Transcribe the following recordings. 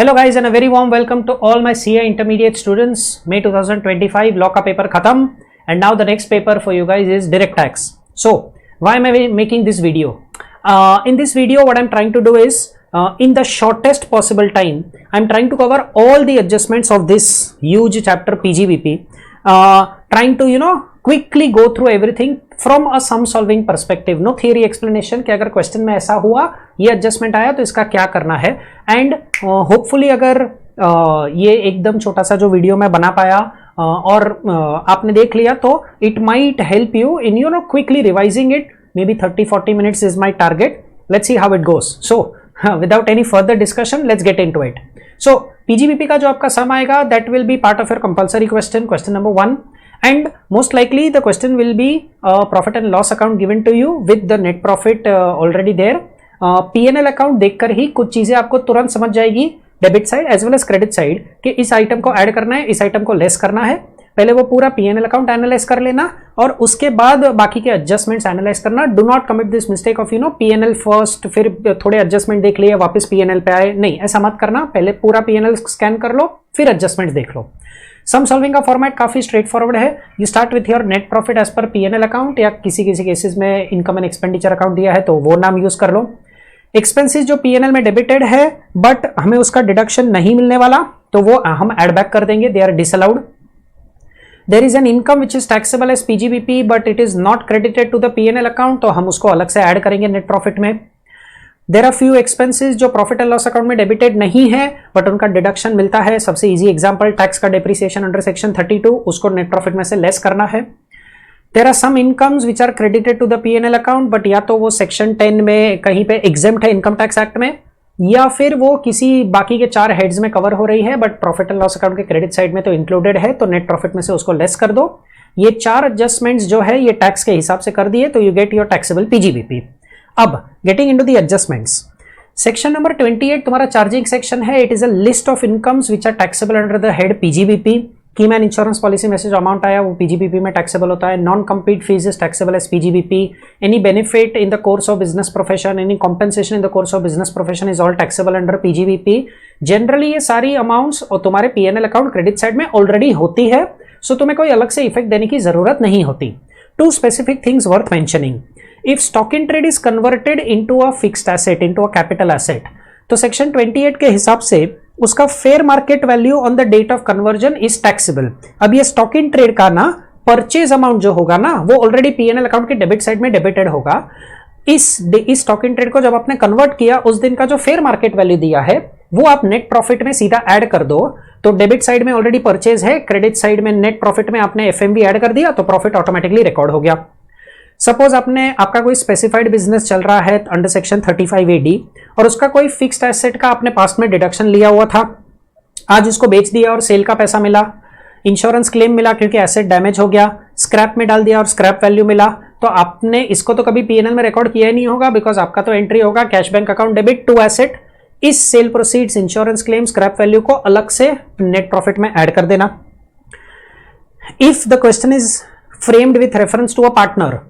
Hello guys and a very warm welcome to all my CA intermediate students. May 2025 law का paper खत्म and now the next paper for you guys is direct tax. So why am I making this video? In this video what I'm trying to do is in the shortest possible time I'm trying to cover all the adjustments of this huge chapter PGBP, trying to quickly go through everything from a sum solving perspective, no theory explanation कि अगर question में ऐसा हुआ ये adjustment आया तो इसका क्या करना है। एंड होपफुली अगर ये एकदम छोटा सा जो वीडियो मैं बना पाया और आपने देख लिया तो it might help you in quickly revising it. May be 30-40 minutes is my target. Let's see how it goes. So without any further discussion let's get into it. So PGBP का जो आपका सम आएगा that will be part of your compulsory question number 1. And most likely the question will be profit and loss account given to you with the net profit already there. P&L account देखकर ही कुछ चीजें आपको तुरंत समझ जाएगी, debit side as well as credit side, कि इस item को ऐड करना है, इस आइटम को लेस करना है। पहले वो पूरा P&L अकाउंट एनालाइज कर लेना और उसके बाद बाकी के एडजस्टमेंट्स एनालाइज करना। Do not commit this mistake of P&L first, फिर थोड़े एडजस्टमेंट देख लिए वापस P&L पे आए, नहीं ऐसा मत करना। पहले पूरा P&L स्कैन कर लो फिर एडजस्टमेंट देख लो। सम सॉल्विंग का फॉर्मेट काफी स्ट्रेट फॉरवर्ड है। You start with your net profit as per P&L account, या किसी केसेस में इनकम एंड एक्सपेंडिचर अकाउंट दिया है तो वो नाम यूज कर लो। एक्सपेंसेस जो P&L में डेबिटेड है बट हमें उसका डिडक्शन नहीं मिलने वाला तो वो हम एड बैक कर देंगे, they are disallowed. There is an income which is taxable as PGBP but it is not credited to the P&L account, तो हम उसको अलग से ऐड करेंगे नेट प्रॉफिट में। देर आर फ्यू एक्सपेंसेस जो प्रॉफिट एंड लॉस अकाउंट में debited नहीं है बट उनका डिडक्शन मिलता है। सबसे इजी एग्जांपल टैक्स का डेप्रिसिएशन अंडर सेक्शन 32, उसको नेट प्रॉफिट में से लेस करना है। There are some incomes which are credited to the P&L account but या तो वो सेक्शन 10 में कहीं पे एग्जेम्प्ट है इनकम टैक्स एक्ट में, या फिर वो किसी बाकी के 4 हेड्स में कवर हो रही है but profit and loss account के क्रेडिट साइड में तो इंक्लूडेड है, तो नेट प्रॉफिट में से उसको लेस कर दो। ये 4 एडजस्टमेंट्स जो है ये टैक्स के हिसाब से कर दिए तो you get your taxable PGBP। अब getting into the adjustments, section number 28 तुम्हारा चार्जिंग सेक्शन है। It is a list of incomes which are taxable under the head PGBP। Key man insurance policy में से जो अमाउंट आया वो PGBP में taxable होता है। Non compete fees is taxable as PGBP। Any benefit in the course of business profession, any compensation in the course of business profession is all taxable under PGBP। Generally ये सारी amounts और तुम्हारे P&L account credit side में already होती है, सो तुम्हें कोई अलग से इफेक्ट देने की जरूरत नहीं होती। 2 specific things worth mentioning. If stock in trade is converted into a fixed asset, into a capital asset, तो सेक्शन 28 के हिसाब से उसका fair market value on the date of conversion is taxable. अब ये स्टॉक इन ट्रेड का ना purchase amount जो होगा ना वो ऑलरेडी P&L अकाउंट के डेबिट साइड में डेबिटेड होगा। इस स्टॉक इन ट्रेड को जब आपने कन्वर्ट किया उस दिन का जो फेयर मार्केट वैल्यू दिया है वो आप नेट प्रॉफिट में सीधा ऐड कर दो, तो डेबिट साइड में ऑलरेडी परचेज है, क्रेडिट साइड में नेट प्रॉफिट में आपने FMV ऐड कर दिया तो प्रॉफिट ऑटोमेटिकली रिकॉर्ड हो गया। सपोज आपका कोई स्पेसिफाइड बिजनेस चल रहा है अंडर सेक्शन 35 AD और उसका कोई फिक्स्ड एसेट का आपने पास्ट में डिडक्शन लिया हुआ था, आज उसको बेच दिया और सेल का पैसा मिला, इंश्योरेंस क्लेम मिला क्योंकि एसेट डैमेज हो गया, स्क्रैप में डाल दिया और स्क्रैप वैल्यू मिला, तो आपने इसको तो कभी P&L में रिकॉर्ड किया ही नहीं होगा बिकॉज आपका तो एंट्री होगा cash bank account debit to asset. इस sale proceeds, insurance claim, scrap value को अलग से नेट प्रॉफिट में ऐड कर देना। If the question is framed with reference to a partner,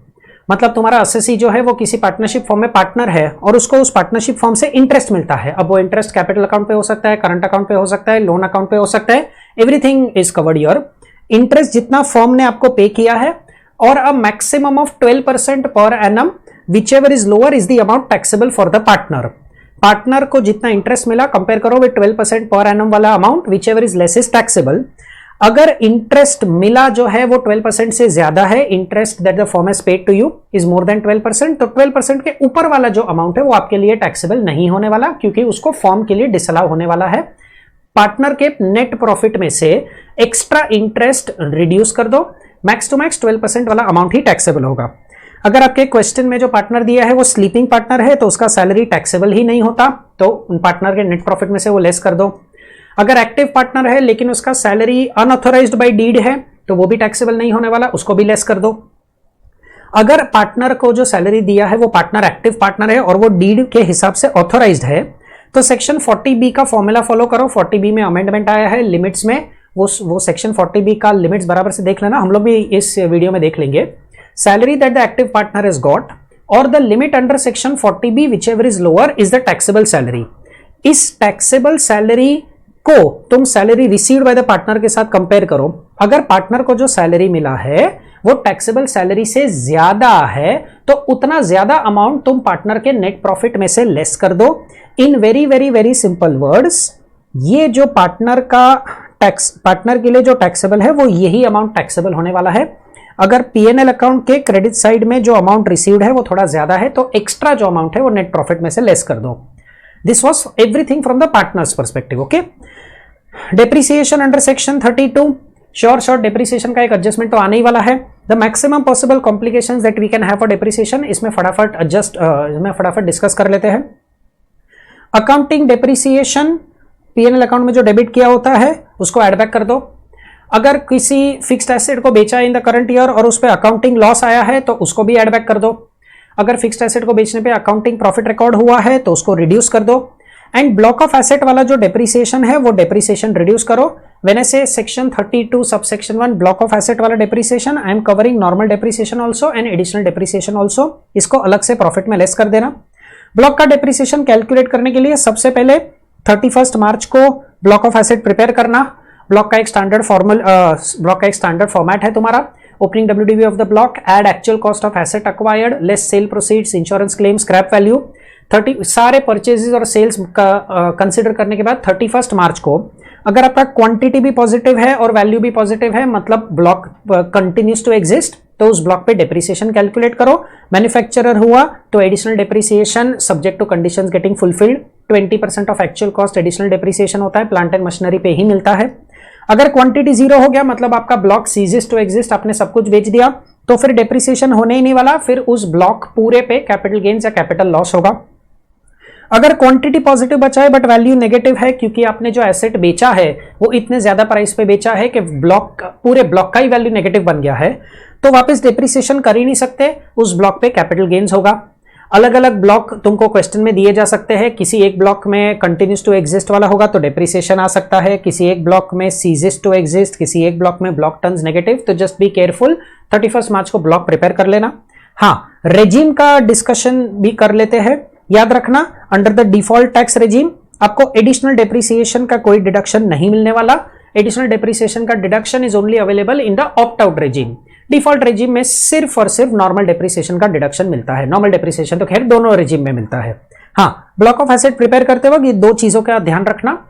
मतलब तुम्हारा असेसी जो है वो किसी पार्टनरशिप फॉर्म में पार्टनर है और उसको उस पार्टनरशिप फॉर्म से इंटरेस्ट मिलता है। अब वो इंटरेस्ट कैपिटल अकाउंट पे हो सकता है, करंट अकाउंट पे हो सकता है, लोन अकाउंट पे हो सकता है, everything is covered your. Interest जितना फॉर्म ने आपको पे किया है और अ मैक्सिमम ऑफ 12% पर annum, which ever is lower is the amount taxable for the partner. Partner को जितना इंटरेस्ट मिला कंपेयर करो विद 12% पर एनम वाला amount, which ever is less is taxable. अगर इंटरेस्ट मिला जो है वो 12% से ज्यादा है, interest that the firm has paid to you is more than 12%, तो 12% के ऊपर वाला जो अमाउंट है वो आपके लिए टैक्सेबल नहीं होने वाला क्योंकि उसको फर्म के लिए डिसअलाउ होने वाला है। पार्टनर के नेट प्रॉफिट में से एक्स्ट्रा इंटरेस्ट रिड्यूस कर दो, मैक्स टू मैक्स 12% वाला अमाउंट ही टैक्सेबल होगा। अगर आपके क्वेश्चन में जो पार्टनर दिया है वो स्लीपिंग पार्टनर है तो उसका सैलरी टैक्सेबल ही नहीं होता, तो पार्टनर के नेट प्रॉफिट में से वो लेस कर दो। अगर एक्टिव पार्टनर है लेकिन उसका सैलरी अनऑथराइज्ड बाय डीड है तो वो भी टैक्सेबल नहीं होने वाला, उसको भी लेस कर दो। अगर पार्टनर को जो सैलरी दिया है वो पार्टनर एक्टिव पार्टनर है और वो डीड के हिसाब से ऑथराइज्ड है तो सेक्शन 40B का फॉर्मूला फॉलो करो। 40B में अमेंडमेंट आया है लिमिट्स में, वो सेक्शन 40B का लिमिट्स बराबर से देख लेना, हम लोग भी इस वीडियो में देख लेंगे। Salary that the active partner is got और the limit under section 40B which ever is lower is the taxable salary. इस टैक्सेबल सैलरी को तुम salary received by the partner के साथ कंपेयर करो। अगर पार्टनर को जो सैलरी मिला है वो टैक्सेबल सैलरी से ज्यादा है तो उतना ज्यादा अमाउंट तुम पार्टनर के नेट प्रॉफिट में से लेस कर दो। In very very very simple words, ये जो पार्टनर का टैक्स, पार्टनर के लिए जो टैक्सेबल है वो यही अमाउंट टैक्सेबल होने वाला है। अगर पीएनएल अकाउंट के क्रेडिट साइड में जो अमाउंट रिसीव्ड है वो थोड़ा ज्यादा है तो एक्स्ट्रा जो अमाउंट है वो नेट प्रॉफिट में से लेस कर दो। This was everything from the partners perspective. Okay, depreciation under section 32, sure depreciation का एक एडजस्टमेंट तो आने ही वाला है। The maximum possible complications that we can have for depreciation, इसमें फटाफट डिस्कस कर लेते हैं। अकाउंटिंग डेप्रिसिएशन, पीएनएल अकाउंट में जो डेबिट किया होता है उसको एड बैक कर दो। अगर किसी फिक्स्ड एसेट को बेचा इन द करंट ईयर और उस पर अकाउंटिंग लॉस आया है तो उसको भी एड बैक कर दो। अगर फिक्स्ड एसेट को बेचने पे अकाउंटिंग प्रॉफिट रिकॉर्ड हुआ है तो उसको रिड्यूस कर दो। एंड ब्लॉक ऑफ एसेट वाला जो डेप्रिसिएशन है वो डेप्रिसिएशन रिड्यूस करो। When I say section 32 subsection 1 block of asset वाला depreciation, I am covering normal depreciation also and additional depreciation also. इसको अलग से प्रॉफिट में लेस कर देना। ब्लॉक का डेप्रिसिएशन कैलकुलेट करने के लिए सबसे पहले 31 मार्च को ब्लॉक ऑफ एसेट प्रिपेयर करना। ब्लॉक का एक स्टैंडर्ड फॉर्मेट है तुम्हारा। Opening WDV of the block, add actual cost of asset acquired, less sale proceeds, insurance claim, scrap value. 30 सारे परचेजेस और सेल्स का कंसिडर करने के बाद 31 मार्च को अगर आपका क्वांटिटी भी पॉजिटिव है और वैल्यू भी पॉजिटिव है, मतलब ब्लॉक कंटिन्यूज टू एग्जिस्ट, तो उस ब्लॉक पे डेप्रिसिएशन कैलकुलेट करो। मैन्युफैक्चरर हुआ तो additional depreciation subject to conditions getting fulfilled 20% of actual cost additional depreciation होता है, प्लांट एंड मशीनरी पे ही मिलता है। अगर क्वांटिटी 0 हो गया मतलब आपका ब्लॉक सीजेस टू एग्जिस्ट, आपने सब कुछ बेच दिया, तो फिर डेप्रिसिएशन होने ही नहीं वाला, फिर उस ब्लॉक पूरे पे कैपिटल गेन्स या कैपिटल लॉस होगा। अगर क्वांटिटी पॉजिटिव बचा है बट वैल्यू नेगेटिव है क्योंकि आपने जो एसेट बेचा है वो इतने ज्यादा प्राइस पे बेचा है कि पूरे ब्लॉक का ही वैल्यू नेगेटिव बन गया है, तो वापस डेप्रिसिएशन कर ही नहीं सकते, उस ब्लॉक पे कैपिटल गेन्स होगा। अलग अलग ब्लॉक तुमको क्वेश्चन में दिए जा सकते हैं। किसी एक ब्लॉक में कंटिन्यूस टू एग्जिस्ट वाला होगा तो डेप्रिसिएशन आ सकता है, किसी एक ब्लॉक में सीजेस टू एग्जिस्ट, किसी एक ब्लॉक में ब्लॉक टर्न्स नेगेटिव। तो जस्ट बी केयरफुल, 31 मार्च को ब्लॉक प्रिपेयर कर लेना। हाँ, रेजिम का डिस्कशन भी कर लेते हैं। याद रखना, under the default tax regime आपको एडिशनल डेप्रिसिएशन का कोई डिडक्शन नहीं मिलने वाला। एडिशनल डेप्रिसिएशन का deduction is only available in the opt out regime. Default regime में सिर्फ और सिर्फ नॉर्मल डेप्रिसिएशन का डिडक्शन मिलता है। नॉर्मल डेप्रिसिएशन तो खैर दोनों रेजिम में मिलता है। हाँ, ब्लॉक ऑफ एसेट प्रिपेयर करते वक्त ये दो चीजों का ध्यान रखना।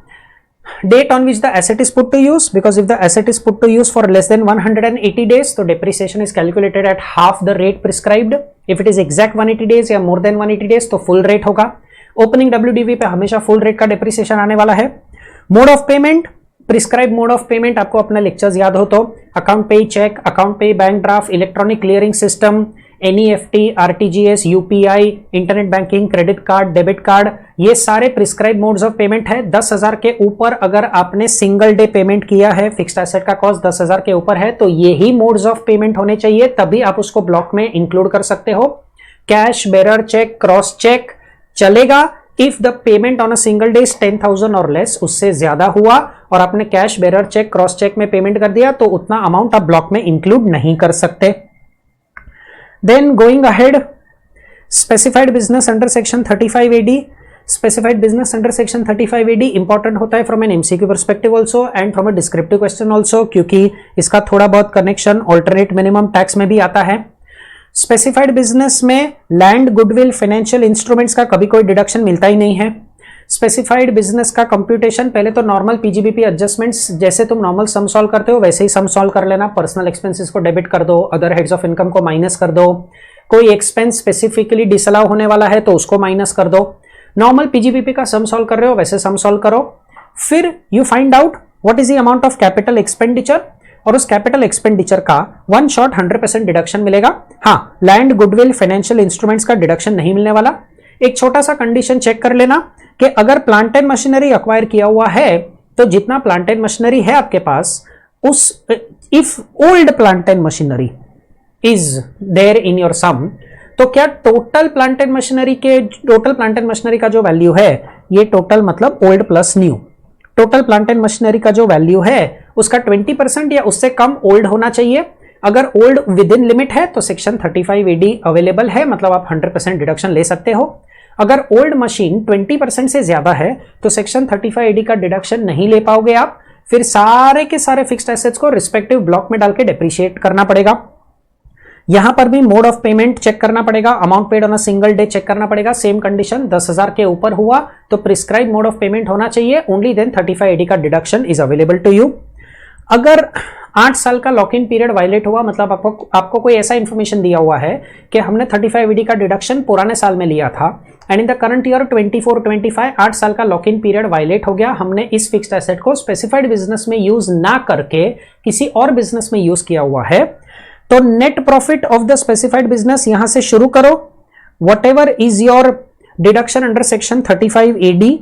Date on which the asset is put to use, because if the asset is put to use for less than 180 days तो depreciation is calculated at half the rate prescribed. If it is exact 180 days या more than 180 days तो full rate होगा। Opening WDV पे हमेशा full rate का depreciation आने वाला है। Mode of payment, prescribe mode of payment आपको अपना लेक्चर्स याद हो तो अकाउंट पे चेक, अकाउंट पे bank draft, electronic clearing system, NEFT, RTGS, UPI, internet banking, credit card, debit card, ये सारे प्रिस्क्राइब मोड्स ऑफ पेमेंट है। 10,000 के ऊपर अगर आपने सिंगल डे पेमेंट किया है, फिक्स्ड एसेट का कॉस्ट 10,000 के ऊपर है तो ये ही मोड्स ऑफ पेमेंट होने चाहिए, तभी आप उसको ब्लॉक में इंक्लूड कर सकते हो। Cash, bearer cheque, cross cheque चलेगा if the payment on a single day 10,000 और लेस, उससे ज्यादा हुआ और आपने cash, bearer cheque, cross cheque में पेमेंट कर दिया तो उतना अमाउंट आप ब्लॉक में इंक्लूड नहीं कर सकते। Then going ahead, specified business under section 35 AD। Specified business under section 35 AD important होता है from an MCQ perspective also and from a descriptive question also, क्योंकि इसका थोड़ा बहुत कनेक्शन ऑल्टरनेट मिनिमम टैक्स में भी आता है। स्पेसिफाइड बिजनेस में लैंड, गुडविल, फाइनेंशियल इंस्ट्रूमेंट्स का कभी कोई डिडक्शन मिलता ही नहीं है। स्पेसिफाइड बिजनेस का कंप्यूटेशन पहले तो नॉर्मल PGBP एडजस्टमेंट्स, जैसे तुम नॉर्मल सम सॉल्व करते हो वैसे ही सम सॉल्व कर लेना। पर्सनल एक्सपेंसेस को डेबिट कर दो, अदर हेड्स ऑफ इनकम को माइनस कर दो, कोई एक्सपेंस स्पेसिफिकली डिसअलाउ होने वाला है तो उसको माइनस कर दो। नॉर्मल PGBP का सम सॉल्व कर रहे हो वैसे सम सॉल्व करो। फिर you find out what is the amount of capital expenditure और उस कैपिटल एक्सपेंडिचर का वन शॉट 100% डिडक्शन मिलेगा। हाँ, लैंड, गुडविल, फाइनेंशियल इंस्ट्रूमेंट्स का डिडक्शन नहीं मिलने वाला। एक छोटा सा कंडीशन चेक कर लेना कि अगर प्लांट एंड मशीनरी अक्वायर किया हुआ है तो जितना प्लांट एंड मशीनरी है आपके पास, उस if old plant and machinery is there in your sum, तो क्या टोटल प्लांट एंड मशीनरी का जो वैल्यू है, ये टोटल मतलब old plus new, total plant and machinery का जो वैल्यू है उसका 20% या उससे कम ओल्ड होना चाहिए। अगर ओल्ड विद इन लिमिट है तो सेक्शन 35 AD अवेलेबल है, मतलब आप 100% डिडक्शन ले सकते हो। अगर ओल्ड मशीन 20% से ज्यादा है तो सेक्शन 35AD का डिडक्शन नहीं ले पाओगे आप, फिर सारे के सारे फिक्स्ड एसेट्स को रिस्पेक्टिव ब्लॉक में डाल के डेप्रिशिएट करना पड़ेगा। यहां पर भी मोड ऑफ पेमेंट चेक करना पड़ेगा, amount paid on a single day check करना पड़ेगा। सेम कंडीशन 10,000 के ऊपर हुआ तो प्रिस्क्राइब मोड ऑफ पेमेंट होना चाहिए, ओनली देन 35AD का deduction is available to you. अगर 8 साल का लॉक इन पीरियड वायलेट हुआ, मतलब आपको कोई ऐसा इंफॉर्मेशन दिया हुआ है कि हमने 35AD का डिडक्शन पुराने साल में लिया था and in the current year 24-25 8 साल का लॉक इन पीरियड वायलेट हो गया, हमने इस फिक्स्ड एसेट को स्पेसिफाइड बिजनेस में यूज ना करके किसी और बिजनेस में यूज किया हुआ है, तो net profit of the specified business यहां से शुरू करो, whatever is your deduction under section 35AD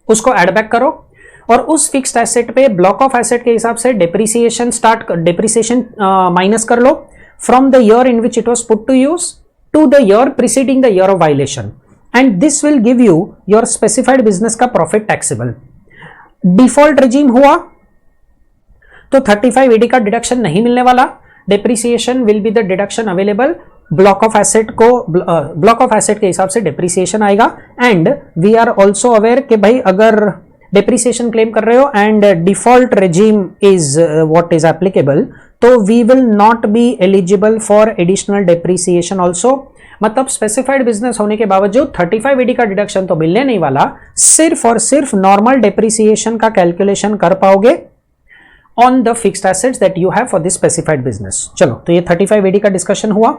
उसको एड बैक करो और उस फिक्स्ड एसेट पे ब्लॉक ऑफ एसेट के हिसाब से डेप्रिसिएशन माइनस कर लो from the year in which it was put to use to the year preceding the year of violation and this will give you your specified business का profit taxable. Default regime हुआ तो 35AD का deduction नहीं मिलने वाला, depreciation will be the deduction available, block of asset के हिसाब से डेप्रिसिएशन आएगा। And we are also aware कि भाई अगर डेप्रिसिएशन क्लेम कर रहे हो and default regime is what is applicable, तो we will not be eligible for additional depreciation also. मतलब स्पेसिफाइड बिजनेस होने के बावजूद 35AD का डिडक्शन तो मिलने नहीं वाला, सिर्फ और सिर्फ नॉर्मल डेप्रिसिएशन का कैलकुलेशन कर पाओगे on the fixed assets that you have for this specified business. चलो, तो ये 35AD का डिस्कशन हुआ।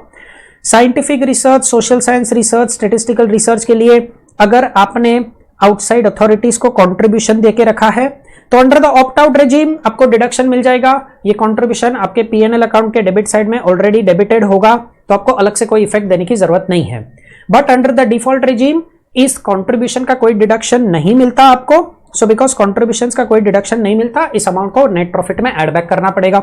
Scientific research, social science research, statistical research के लिए अगर आपने आउटसाइड अथॉरिटीज को कंट्रीब्यूशन देके रखा है तो under the opt out regime आपको डिडक्शन मिल जाएगा। ये कंट्रीब्यूशन आपके पीएनएल अकाउंट के डेबिट साइड में ऑलरेडी डेबिटेड होगा, तो आपको अलग से कोई इफेक्ट देने की जरूरत नहीं है। But under the default regime इस कंट्रीब्यूशन का कोई डिडक्शन नहीं मिलता आपको। सो बिकॉज कंट्रीब्यूशंस का कोई डिडक्शन नहीं मिलता, इस अमाउंट को नेट प्रॉफिट में एड बैक करना पड़ेगा।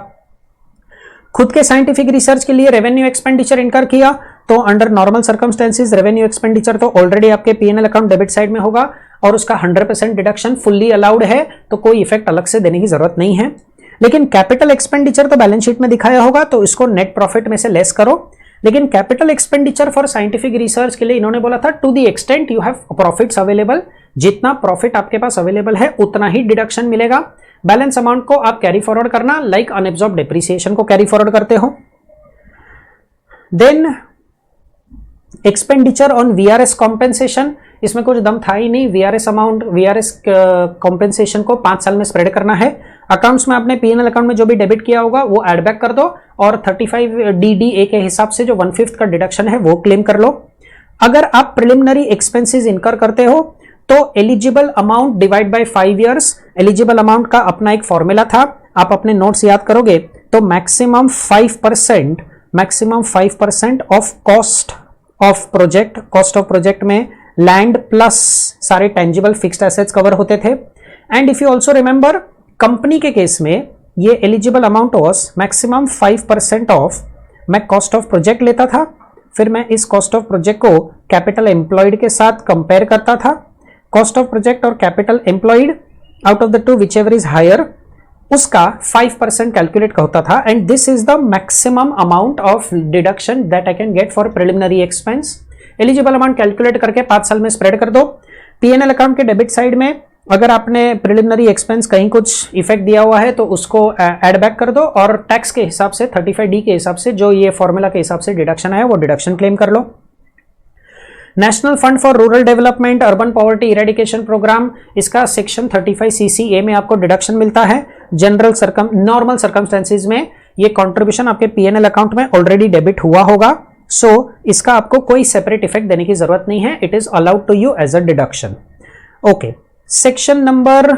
खुद के साइंटिफिक रिसर्च के लिए रेवेन्यू एक्सपेंडिचर इनकर किया तो under normal circumstances revenue expenditure तो ऑलरेडी आपके पीएनएल अकाउंट डेबिट साइड में होगा और उसका 100% डिडक्शन फुल्ली अलाउड है, तो कोई इफेक्ट अलग से देने की जरूरत नहीं है। लेकिन कैपिटल एक्सपेंडिचर तो बैलेंस शीट में दिखाया होगा, तो इसको नेट प्रॉफिट में से लेस करो। लेकिन capital expenditure for scientific research के लिए इन्होंने बोला था to the extent you have profits available, जितना प्रॉफिट आपके पास अवेलेबल है उतना ही डिडक्शन मिलेगा। बैलेंस अमाउंट को आप कैरी फॉरवर्ड करना लाइक अनएब्सॉर्ब डेप्रिसिएशन को कैरी फॉरवर्ड करते हो। Then expenditure on VRS compensation, इसमें कुछ दम था ही नहीं। वीआरएस अमाउंट, वीआरएस कॉम्पेंसेशन को 5 साल में स्प्रेड करना है। अकाउंट्स में आपने पीएनएल अकाउंट में जो भी डेबिट किया होगा वो एड बैक कर दो और 35DDA के हिसाब से जो 1/5 का डिडक्शन है वो क्लेम कर लो। अगर आप प्रिलिमिनरी एक्सपेंसेस इनकर करते हो तो eligible amount divide by 5 years, eligible amount का अपना एक फॉर्मूला था, आप अपने नोट्स याद करोगे तो maximum 5% of cost of project में लैंड प्लस सारे टेंजिबल फिक्स्ड एसेट्स कवर होते थे। And if you also remember, company के केस में ये eligible amount was maximum 5% of, मैं कॉस्ट ऑफ प्रोजेक्ट लेता था, फिर मैं इस कॉस्ट ऑफ प्रोजेक्ट को कैपिटल एम्प्लॉयड के साथ कंपेयर करता था। कॉस्ट ऑफ प्रोजेक्ट और capital employed out of the two which ever is higher, उसका 5% कैलकुलेट होता था। And this is the maximum amount of deduction that I can get for preliminary expense. Eligible amount calculate करके 5 साल में spread कर दो। PNL account के debit side में अगर आपने प्रिलिमिनरी एक्सपेंस कहीं कुछ इफेक्ट दिया हुआ है तो उसको ऐड बैक कर दो और टैक्स के हिसाब से 35D के हिसाब से जो ये फॉर्मूला के हिसाब से डिडक्शन है वो डिडक्शन क्लेम कर लो। National fund for rural development urban poverty eradication programme, इसका सेक्शन 35CCA में आपको डिडक्शन मिलता है। नॉर्मल सर्कमस्टेंसेज में ये कंट्रीब्यूशन आपके पीएनएल अकाउंट में ऑलरेडी डेबिट हुआ होगा, सो इसका आपको कोई सेपरेट इफेक्ट देने की जरूरत नहीं है, it is allowed to you as a deduction. Okay, section number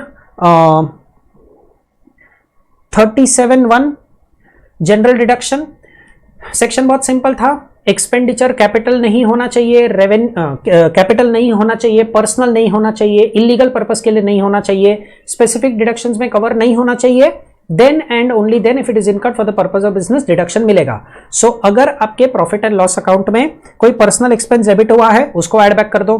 37(1) general deduction. Section बहुत सिंपल था, एक्सपेंडिचर कैपिटल नहीं होना चाहिए, कैपिटल नहीं होना चाहिए, पर्सनल नहीं होना चाहिए, इलीगल पर्पस के लिए नहीं होना चाहिए, स्पेसिफिक डिडक्शंस में कवर नहीं होना चाहिए, then and only then if it is incurred for the purpose of business deduction मिलेगा। सो अगर आपके प्रॉफिट एंड लॉस अकाउंट में कोई पर्सनल एक्सपेंस डेबिट हुआ है उसको ऐड बैक कर दो,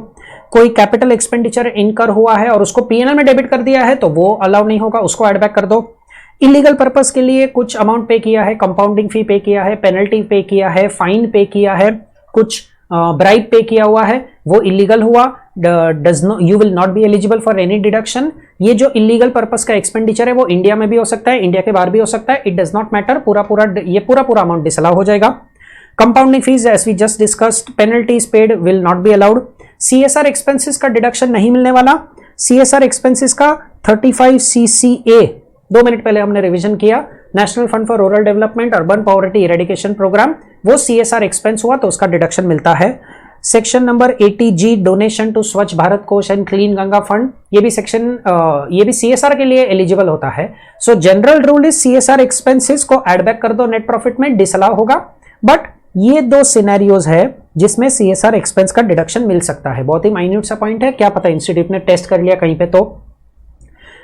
कोई कैपिटल एक्सपेंडिचर इनकर हुआ है और उसको पीएनएल में डेबिट कर दिया है तो वो अलाउ नहीं होगा, उसको ऐड बैक कर दो। इलीगल पर्पस के लिए कुछ अमाउंट पे किया है, कंपाउंडिंग फी पे किया है, पेनल्टी पे किया है, फाइन पे किया है, कुछ ब्राइब पे किया हुआ है, वो इलीगल हुआ, you will not be eligible for any deduction. ये जो इलीगल पर्पस का एक्सपेंडिचर है वो इंडिया में भी हो सकता है, इंडिया के बाहर भी हो सकता है, इट डज नॉट मैटर, ये पूरा अमाउंट डिसअलाउ हो जाएगा। Compounding fees as we just discussed, penalties paid will not be allowed. CSR expenses का डिडक्शन नहीं मिलने वाला। सीएसआर एक्सपेंसेस का 35 CCA 2 मिनट पहले हमने रिवीजन किया, national fund for rural development urban poverty eradication programme, वो सीएसआर एक्सपेंस हुआ तो उसका डिडक्शन मिलता है। Section number 80G donation to स्वच्छ भारत कोष एंड क्लीन गंगा फंड, ये भी सीएसआर के लिए एलिजिबल होता है। सो general rule is CSR expenses को एड बैक कर दो नेट प्रॉफिट में, डिसअलाउ होगा। बट ये 2 सिनेरियोज है जिसमें सीएसआर एक्सपेंस का डिडक्शन मिल सकता है। बहुत ही माइन्यूट सा पॉइंट है, क्या पता इंस्टीट्यूट ने टेस्ट कर लिया कहीं पे। तो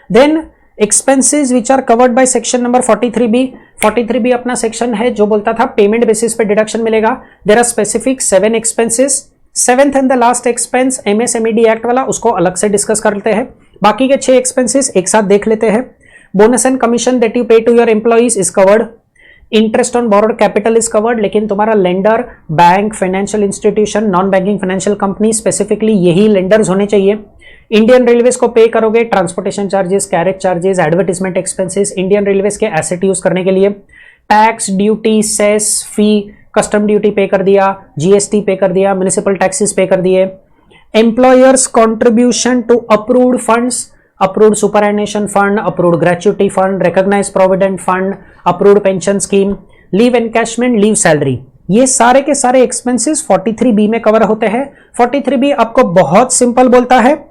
then expenses which are covered by section number 43B। 43B अपना सेक्शन है जो बोलता था पेमेंट बेसिस पे डिडक्शन मिलेगा। There are specific 7 expenses. 7th and the last expense MSMED act वाला, उसको अलग से डिस्कस कर लेते हैं। बाकी के 6 एक्सपेंसेस एक साथ देख लेते हैं। Bonus and commission that you pay to your employees is covered. Interest on borrowed capital is covered, लेकिन तुम्हारा lender bank, financial institution, non banking financial company, specifically यही लेंडर्स होने चाहिए। इंडियन रेलवेज को पे करोगे transportation charges, carriage charges, advertisement expenses, Indian railways के asset use करने के लिए। Tax, duty, cess, fee, custom duty pay कर दिया, जीएसटी पे कर दिया, म्युनिसिपल टैक्सेस पे कर दिए। Employers contribution to approved funds, approved superannuation fund, approved gratuity fund, recognised provident fund, approved pension scheme, leave encashment, leave salary, ये सारे के सारे एक्सपेंसेस 43B में कवर होते हैं। 43B आपको बहुत सिंपल बोलता है,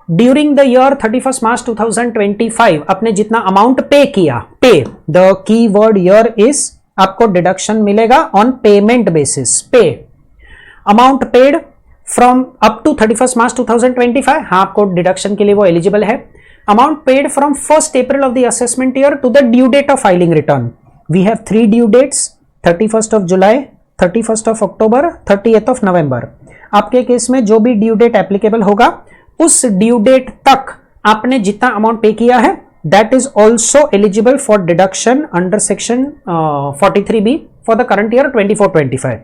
ड्यूरिंग द ईयर 31 मार्च 2025 आपने जितना अमाउंट पे किया, pay, the key word year is, आपको डिडक्शन मिलेगा on payment basis. Pay amount paid from up to 31 March 2025, हाँ आपको डिडक्शन के लिए वो एलिजिबल है। Amount paid from 1 April of the assessment year to the due date of filing return. We have 3 due dates, 31st of July, 31st of October, 30th of November. आपके case में जो भी due date applicable होगा उस due date तक आपने जितना amount पे किया है that is also eligible for deduction under section 43B for the current year 24-25।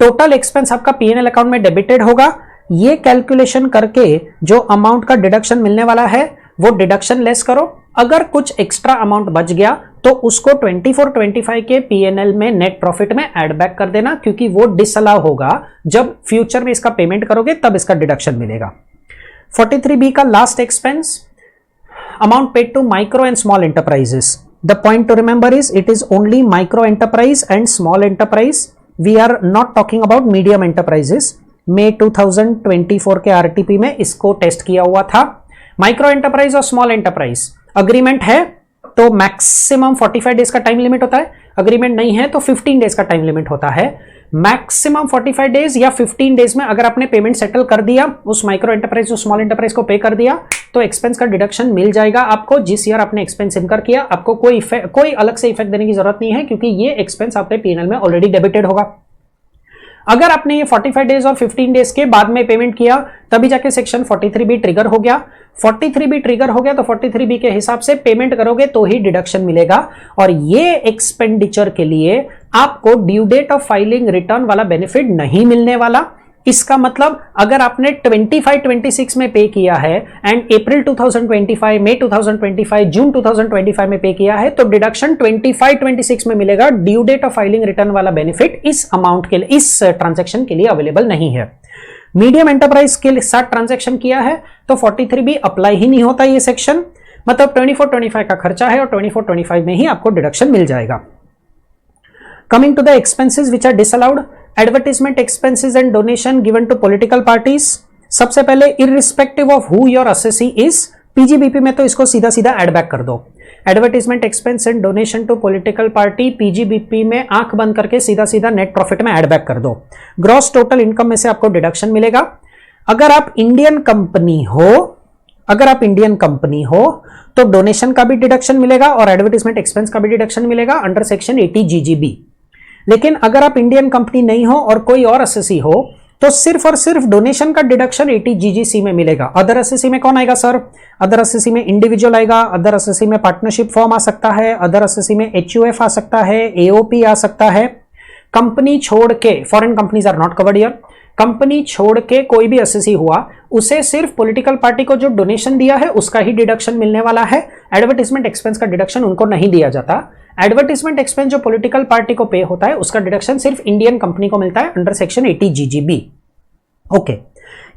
Total expense आपका पीएनएल अकाउंट में डेबिटेड होगा। ये कैलकुलेशन करके जो अमाउंट का डिडक्शन मिलने वाला है वो डिडक्शन लेस करो। अगर कुछ एक्स्ट्रा अमाउंट बच गया तो उसको 24-25 के पीएनएल में नेट प्रॉफिट में ऐड बैक कर देना, क्योंकि वो डिसअलाउ होगा। जब फ्यूचर में इसका पेमेंट करोगे तब इसका डिडक्शन मिलेगा। 43B का last expense, amount paid to micro and small enterprises. The point to remember is it is only micro enterprise and small enterprise, we are not talking about medium enterprises. मई 2024 के RTP में इसको test किया हुआ था। Micro enterprise और small enterprise agreement है तो मैक्सिमम 45 डेज का टाइम लिमिट होता है, अग्रीमेंट नहीं है तो 15 डेज का टाइम लिमिट होता है। मैक्सिमम 45 डेज या 15 डेज में अगर आपने पेमेंट सेटल कर दिया, उस माइक्रो एंटरप्राइज उस स्मॉल एंटरप्राइज को पे कर दिया, तो एक्सपेंस का डिडक्शन मिल जाएगा आपको। जिस ईयर आपने एक्सपेंस इनकर किया, आपको कोई अलग से इफेक्ट देने की जरूरत नहीं है, क्योंकि ये एक्सपेंस आपके पीएनएल में ऑलरेडी डेबिटेड होगा। अगर आपने ये 45 डेज और 15 डेज के बाद में पेमेंट किया तभी जाके सेक्शन 43B ट्रिगर हो गया। 43B ट्रिगर हो गया तो 43B के हिसाब से पेमेंट करोगे तो ही डिडक्शन मिलेगा। और ये एक्सपेंडिचर के लिए आपको due date of filing return वाला बेनिफिट नहीं मिलने वाला। इसका मतलब अगर आपने 25-26 में पे किया है एंड अप्रैल 2025, मई 2025, जून 2025 में पे किया है, तो डिडक्शन 25-26 में मिलेगा। Due date of filing return वाला बेनिफिट इस अमाउंट के लिए, इस ट्रांजैक्शन के लिए अवेलेबल नहीं है। मीडियम एंटरप्राइज के साथ ट्रांजैक्शन किया है तो 43B अप्लाई ही नहीं होता ये सेक्शन, मतलब 24-25 का खर्चा है और 24-25 में ही आपको डिडक्शन मिल जाएगा। Coming to the expenses which are disallowed, advertisement expenses and donation given to political parties. सबसे पहले irrespective of who your assessee is, PGBP में तो इसको सीधा सीधा एड बैक कर दो। Advertisement expense and donation to political party PGBP में आंख बंद करके सीधा सीधा नेट प्रॉफिट में एड बैक कर दो। ग्रॉस टोटल इनकम में से आपको डिडक्शन मिलेगा। अगर आप इंडियन कंपनी हो तो डोनेशन का भी डिडक्शन मिलेगा और एडवर्टीजमेंट एक्सपेंस का भी डिडक्शन मिलेगा अंडर सेक्शन 80 GGB। लेकिन अगर आप इंडियन कंपनी नहीं हो और कोई और एसएससी हो तो सिर्फ और सिर्फ डोनेशन का डिडक्शन 80 GGC में मिलेगा। अदर एसएससी में कौन आएगा सर? अदर एसएससी में इंडिविजुअल आएगा, अदर एसएससी में पार्टनरशिप फॉर्म आ सकता है, अदर एसएससी में HUF आ सकता है, AOP आ सकता है। कंपनी छोड़ के, foreign companies are not covered here, company छोड़ के कोई भी एसएससी हुआ, उसे सिर्फ पॉलिटिकल पार्टी को जो डोनेशन दिया है उसका ही डिडक्शन मिलने वाला है। एडवर्टाइजमेंट एक्सपेंस का डिडक्शन उनको नहीं दिया जाता। एडवर्टाइजमेंट एक्सपेंस जो पॉलिटिकल पार्टी को पे होता है उसका डिडक्शन सिर्फ इंडियन कंपनी को मिलता है अंडर सेक्शन 80 जीजीबी। ओके,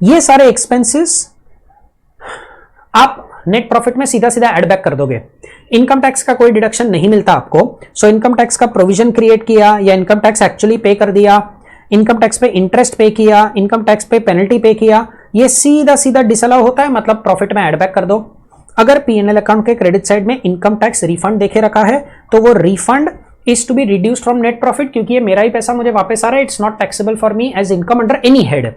ये सारे एक्सपेंसेस आप नेट प्रॉफिट में सीधा सीधा एड बैक कर दोगे। इनकम टैक्स का कोई डिडक्शन नहीं मिलता आपको। सो इनकम टैक्स का प्रोविजन क्रिएट किया या इनकम टैक्स एक्चुअली पे कर दिया, इनकम टैक्स पे इंटरेस्ट पे किया, इनकम टैक्स पे पेनल्टी पे किया, ये सीधा सीधा डिसअलाउ होता है, मतलब प्रॉफिट में एड बैक कर दो। अगर पीएनएल अकाउंट के क्रेडिट साइड में इनकम टैक्स रिफंड देखे रखा है तो वो refund is to be reduced from net profit, क्योंकि ये मेरा ही पैसा मुझे वापस आ रहा है, it's not taxable for me as income under any head.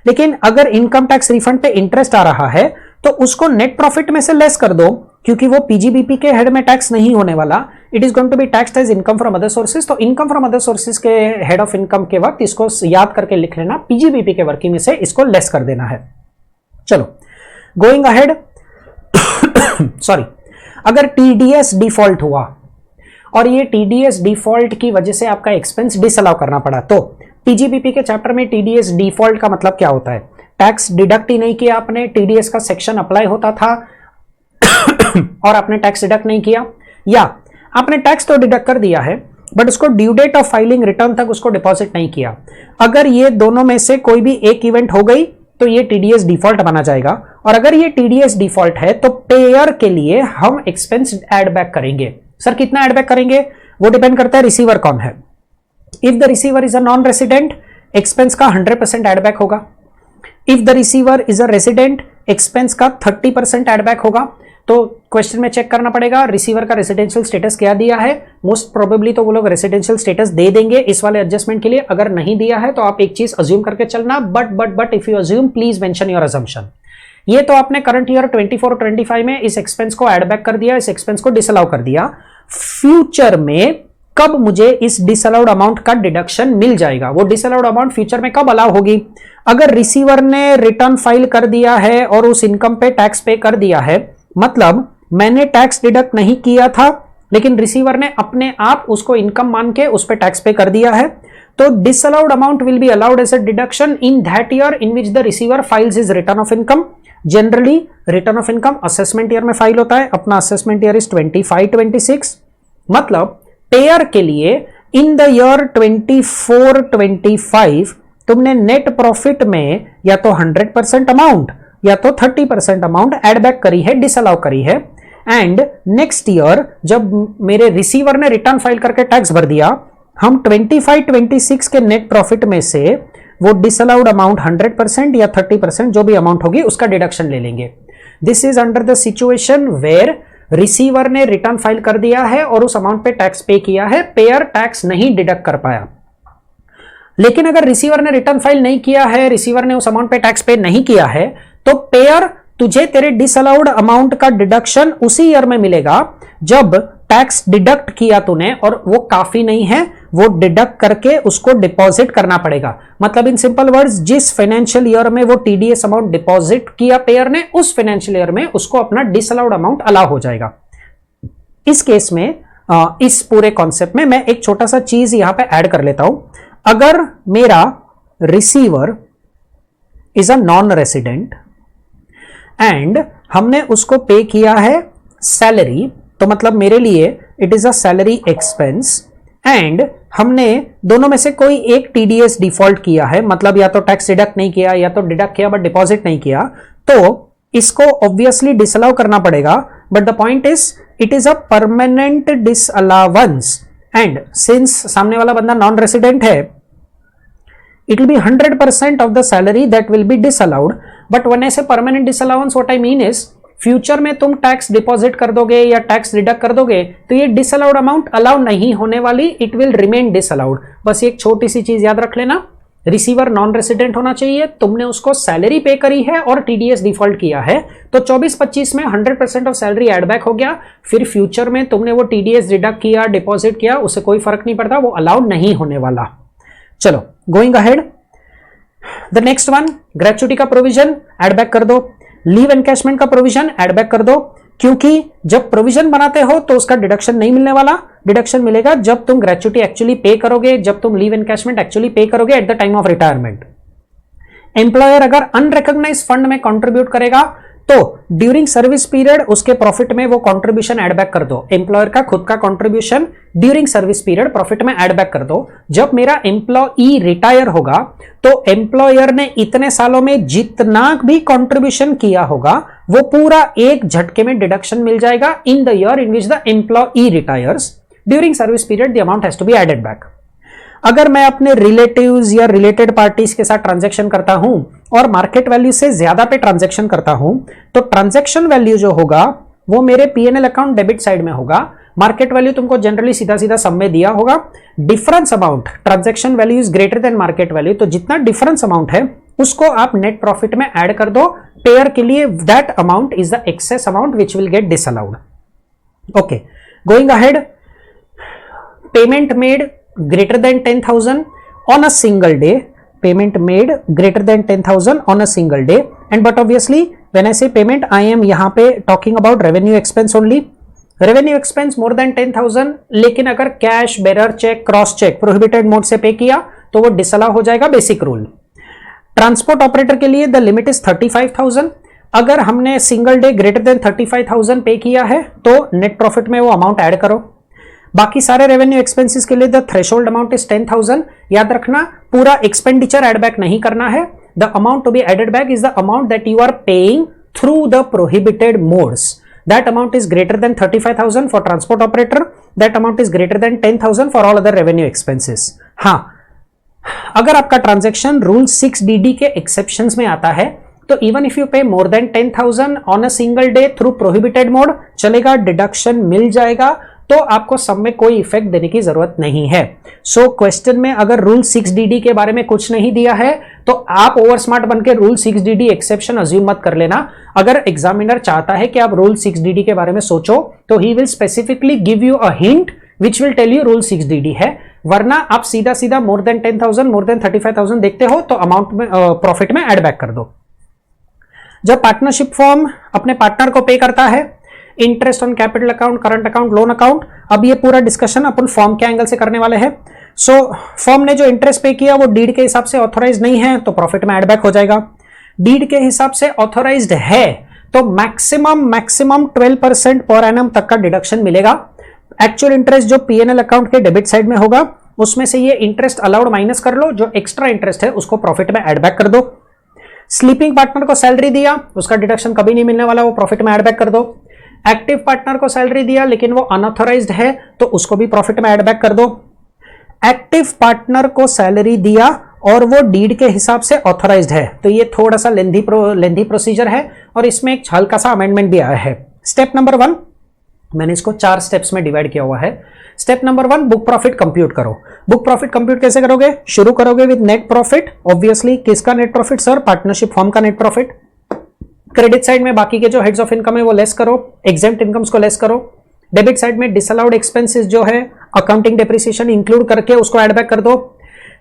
लेकिन अगर इनकम टैक्स रिफंड पे इंटरेस्ट आ रहा है तो उसको नेट प्रॉफिट में से लेस कर दो, क्योंकि वो पीजीबीपी के हेड में टैक्स नहीं होने वाला, it is going to be taxed as income from other sources. तो इनकम फ्रॉम अदर सोर्सेज के हेड ऑफ इनकम के वक्त इसको याद करके लिख लेना, पीजीबीपी के वर्किंग में से इसको लेस कर देना है। चलो गोइंग अहेड, सॉरी, अगर टीडीएस डिफॉल्ट हुआ और ये टीडीएस डिफॉल्ट की वजह से आपका एक्सपेंस डिसअलाउ करना पड़ा, तो पीजीबीपी के चैप्टर में टीडीएस डिफॉल्ट का मतलब क्या होता है? टैक्स डिडक्ट ही नहीं किया आपने, टीडीएस का सेक्शन अप्लाई होता था और आपने टैक्स डिडक्ट नहीं किया, या आपने टैक्स तो डिडक्ट कर दिया है बट उसको due date of filing return तक उसको डिपॉजिट नहीं किया। अगर ये दोनों में से कोई भी एक इवेंट हो गई तो ये टीडीएस डिफॉल्ट माना जाएगा। और अगर ये टीडीएस डिफॉल्ट है तो पेयर के लिए हम एक्सपेंस एड बैक करेंगे। सर कितना एड बैक करेंगे? वो डिपेंड करता है रिसीवर कौन है। If the receiver is a non resident, expense का 100% एड बैक होगा। If the receiver is a resident, expense का 30% एड बैक होगा। तो क्वेश्चन में चेक करना पड़ेगा रिसीवर का रेसिडेंशियल स्टेटस क्या दिया है। मोस्ट प्रोबेबली तो वो लोग रेसिडेंशियल स्टेटस दे देंगे इस वाले एडजस्टमेंट के लिए। अगर नहीं दिया है तो आप एक चीज अज्यूम करके चलना, but if you assume please mention your assumption. ये तो आपने करंट ईयर 24-25 में इस एक्सपेंस को एड बैक कर दिया, इस एक्सपेंस को डिसअलाउ कर दिया। फ्यूचर में कब मुझे इस डिसअलाउड अमाउंट का डिडक्शन मिल जाएगा? वो डिसअलाउड अमाउंट फ्यूचर में कब अलाउ होगी? अगर रिसीवर ने रिटर्न फाइल कर दिया है और उस इनकम पे टैक्स पे कर दिया है, मतलब मैंने टैक्स डिडक्ट नहीं किया था लेकिन रिसीवर ने अपने आप उसको इनकम मान के उस पे टैक्स पे कर दिया है, तो disallowed amount will be allowed as a deduction in that year in which the receiver files his return of income. Generally return of income assessment year में फाइल होता है, अपना असेसमेंट ईयर इज 25-26। मतलब पेयर के लिए इन the year 24-25 तुमने net profit में या तो 100% अमाउंट या तो 30% अमाउंट एड बैक करी है, डिसअलाउ करी है। एंड नेक्स्ट ईयर जब मेरे रिसीवर ने रिटर्न फाइल करके टैक्स भर दिया, हम 25-26 के नेट प्रॉफिट में से वो डिसअलाउड अमाउंट 100% या 30% जो भी अमाउंट होगी उसका डिडक्शन ले लेंगे। This is under the situation where receiver ने रिटर्न फाइल कर दिया है और उस अमाउंट पे टैक्स पे किया है, पेयर टैक्स नहीं डिडक्ट कर पाया। लेकिन अगर रिसीवर ने रिटर्न फाइल नहीं किया है, रिसीवर ने उस अमाउंट पे टैक्स पे नहीं किया है, तो पेयर तुझे तेरे डिसअलाउड अमाउंट का डिडक्शन उसी ईयर में मिलेगा जब टैक्स डिडक्ट किया तूने और वो काफी नहीं है, वो डिडक्ट करके उसको डिपॉजिट करना पड़ेगा। मतलब इन सिंपल वर्ड्स, जिस फाइनेंशियल ईयर में वो टीडीएस अमाउंट डिपॉजिट किया पेयर ने, उस फाइनेंशियल ईयर में उसको अपना डिसअलाउड अमाउंट अलाउ हो जाएगा। इस केस में इस पूरे कॉन्सेप्ट में मैं एक छोटा सा चीज यहां पे ऐड कर लेता हूं। अगर मेरा receiver is a non resident and हमने उसको पे किया है सैलरी, तो मतलब मेरे लिए it is a salary expense, and हमने दोनों में से कोई एक टीडीएस डिफॉल्ट किया है, मतलब या तो टैक्स डिडक्ट नहीं किया या तो डिडक्ट किया बट डिपॉजिट नहीं किया, तो इसको ऑब्वियसली डिसअलाउ करना पड़ेगा। But the point is it is a permanent disallowance, and since सामने वाला बंदा नॉन रेसिडेंट है, it will be 100% of the salary that will be disallowed. But when I say permanent disallowance, what I mean is future में तुम tax deposit कर दोगे या tax deduct कर दोगे तो ये डिसअलाउड अमाउंट अलाउ नहीं होने वाली, इट विल रिमेन डिसअलाउड। बस एक छोटी सी चीज याद रख लेना, रिसीवर नॉन रेसिडेंट होना चाहिए, तुमने उसको सैलरी पे करी है और टीडीएस डिफॉल्ट किया है, तो 24-25 में 100% ऑफ सैलरी एड बैक हो गया। फिर फ्यूचर में तुमने वो टीडीएस डिडक्ट किया, डिपॉजिट किया, उससे कोई फर्क नहीं पड़ता, वो अलाउड नहीं होने वाला। चलो going ahead, the next one, gratuity का प्रोविजन एड बैक कर दो, लीव एनकैशमेंट का प्रोविजन एड बैक कर दो, क्योंकि जब प्रोविजन बनाते हो तो उसका डिडक्शन नहीं मिलने वाला, डिडक्शन मिलेगा जब तुम ग्रेचुटी एक्चुअली पे करोगे, जब तुम लीव एनकैशमेंट एक्चुअली पे करोगे at the time of retirement. Employer अगर अनरिकॉग्नाइज्ड फंड में कंट्रीब्यूट करेगा तो ड्यूरिंग सर्विस पीरियड उसके प्रॉफिट में वो कंट्रीब्यूशन ऐड बैक कर दो। एम्प्लॉयर का खुद का contribution during service period profit में ऐड बैक कर दो। जब मेरा एम्प्लॉई रिटायर होगा तो एम्प्लॉयर ने इतने सालों में जितना भी कंट्रीब्यूशन किया होगा वो पूरा एक झटके में डिडक्शन मिल जाएगा in the year in which the employee retires. During service period the amount has to be added back. अगर मैं अपने रिलेटिव्स या रिलेटेड पार्टीज के साथ ट्रांजैक्शन करता हूं और मार्केट वैल्यू से ज्यादा पे ट्रांजैक्शन करता हूं तो ट्रांजैक्शन वैल्यू जो होगा वो मेरे पीएनएल अकाउंट डेबिट साइड में होगा। मार्केट वैल्यू तुमको जनरली सीधा सीधा सम में दिया होगा। Difference amount transaction value is greater then market value, तो जितना डिफरेंस अमाउंट है उसको आप नेट प्रॉफिट में ऐड कर दो। पेयर के लिए that amount is the excess amount which will get disallowed. Okay, going ahead, payment made greater than 10,000 on a single day, payment made greater than 10,000 on a single day, and but obviously when I say payment I am यहाँ पे talking about revenue expense only. revenue expense more than 10,000, लेकिन अगर cash, bearer cheque, cross cheque prohibited mode से pay किया तो वो disallow हो जाएगा, बेसिक रूल। ट्रांसपोर्ट ऑपरेटर के लिए द लिमिट इज 35,000। अगर हमने सिंगल डे ग्रेटर देन 35,000 पे किया है तो नेट प्रॉफिट में वो अमाउंट ऐड करो। बाकी सारे रेवेन्यू एक्सपेंसेस के लिए द थ्रेशोल्ड अमाउंट इज 10,000। याद रखना पूरा एक्सपेंडिचर एड बैक नहीं करना है। The amount to be added back is the amount that you are paying through the prohibited modes. That amount is greater than 35,000 for transport operator, that amount is greater than 10,000 for all other revenue expenses. हाँ, अगर आपका transaction rule 6DD के exceptions में आता है तो even if you पे more than 10,000 on a single day through prohibited mode चलेगा, डिडक्शन मिल जाएगा, तो आपको सब में कोई इफेक्ट देने की जरूरत नहीं है। सो क्वेश्चन में अगर रूल 6DD के बारे में कुछ नहीं दिया है तो आप ओवर स्मार्ट बनके रूल 6DD एक्सेप्शन अज्यूम मत कर लेना। अगर एग्जामिनर चाहता है कि आप रूल 6DD के बारे में सोचो तो he will specifically give you a hint which will tell you rule 6DD है, वरना आप सीधा सीधा मोर देन 10,000 मोर देन 35,000 देखते हो तो अमाउंट में प्रॉफिट में एड बैक कर दो। जब पार्टनरशिप फॉर्म अपने पार्टनर को पे करता है, interest on capital account, current account, loan account, अब ये पूरा डिस्कशन अपन फॉर्म के एंगल से करने वाले हैं। सो फॉर्म ने जो इंटरेस्ट पे किया वो डीड के हिसाब से ऑथोराइज नहीं है तो प्रॉफिट में एड बैक हो जाएगा। डीड के हिसाब से ऑथोराइज्ड है तो मैक्सिमम 12% पर एनम तक का डिडक्शन मिलेगा। एक्चुअल इंटरेस्ट जो पीएनएल अकाउंट के डेबिट साइड में होगा उसमें से ये इंटरेस्ट अलाउड माइनस कर लो, जो एक्स्ट्रा इंटरेस्ट है उसको प्रॉफिट में एड बैक कर दो। स्लीपिंग पार्टनर को सैलरी दिया, उसका डिडक्शन कभी नहीं मिलने वाला, वो प्रॉफिट में एड बैक कर दो। एक्टिव पार्टनर को सैलरी दिया लेकिन वो अनऑथराइज्ड है तो उसको भी प्रॉफिट में एड बैक कर दो। एक्टिव पार्टनर को सैलरी दिया और वो डीड के हिसाब से ऑथराइज्ड है तो ये थोड़ा सा लेंथी प्रोसीजर है और इसमें एक हल्का सा अमेंडमेंट भी आया है। स्टेप नंबर 1, मैंने इसको 4 स्टेप्स में डिवाइड किया हुआ है। Step number 1, book profit compute करो। बुक प्रॉफिट कंप्यूट कैसे करोगे? शुरू करोगे विद नेट प्रॉफिट। ऑब्वियसली किसका net profit sir? Partnership form का नेट प्रॉफिट। क्रेडिट साइड में बाकी के जो हेड्स ऑफ इनकम है वो लेस करो, एग्जेम्प्ट इनकम्स को लेस करो। डेबिट साइड में डिसअलाउड एक्सपेंसेस जो है अकाउंटिंग डेप्रिसिएशन इंक्लूड करके उसको ऐड बैक कर दो।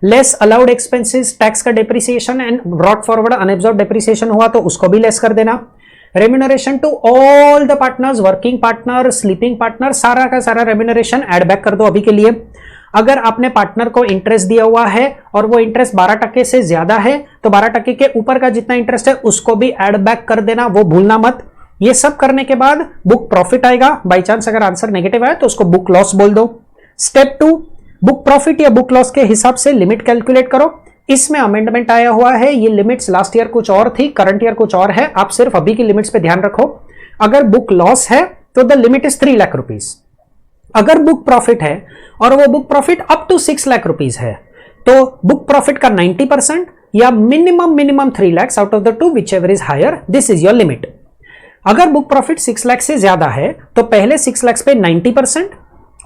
लेस अलाउड एक्सपेंसेस, टैक्स का depreciation and brought forward unabsorb depreciation हुआ तो उसको भी लेस कर देना। Remuneration to all the partners, working partner, sleeping partner, सारा का सारा रेम्यूनरेशन ऐड बैक कर दो अभी के लिए। अगर आपने पार्टनर को इंटरेस्ट दिया हुआ है और वो इंटरेस्ट 12% से ज्यादा है तो 12% के ऊपर का जितना इंटरेस्ट है उसको भी ऐड बैक कर देना, वो भूलना मत। ये सब करने के बाद बुक प्रॉफिट आएगा। बाई चांस अगर आंसर नेगेटिव आए तो उसको बुक लॉस बोल दो। स्टेप 2, बुक प्रॉफिट या बुक लॉस के हिसाब से लिमिट कैलकुलेट करो। इसमें अमेंडमेंट आया हुआ है। ये लिमिट्स लास्ट ईयर कुछ और थी, करंट ईयर कुछ और है। आप सिर्फ अभी की लिमिट्स पे ध्यान रखो। अगर बुक लॉस है तो the limit is 3 lakh rupees. अगर बुक प्रॉफिट है और वो book profit up to 6 lakh rupees है तो बुक प्रॉफिट का 90% या minimum 3 lakh out of the 2 which ever is higher, this is your limit. अगर बुक प्रॉफिट 6 लाख से ज्यादा है तो पहले 6 लाख पे 90%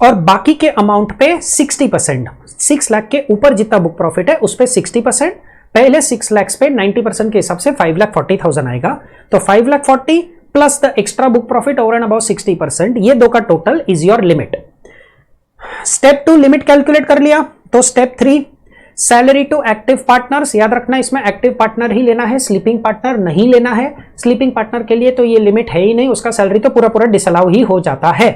और बाकी के अमाउंट पे 60%। 6 लाख के ऊपर जितना बुक प्रॉफिट है उस पे 60%, पहले 6 लाख पे 90% के हिसाब से 5,40,000 आएगा। तो 5,40,000 plus the extra book profit over and above 60%, ये दो का total is your limit. Step 2 limit calculate कर लिया तो step 3 salary to active partners. याद रखना इसमें एक्टिव पार्टनर ही लेना है, स्लीपिंग पार्टनर नहीं लेना है। स्लीपिंग पार्टनर के लिए तो ये लिमिट है ही नहीं, उसका सैलरी तो पूरा डिसअलाउ ही हो जाता है।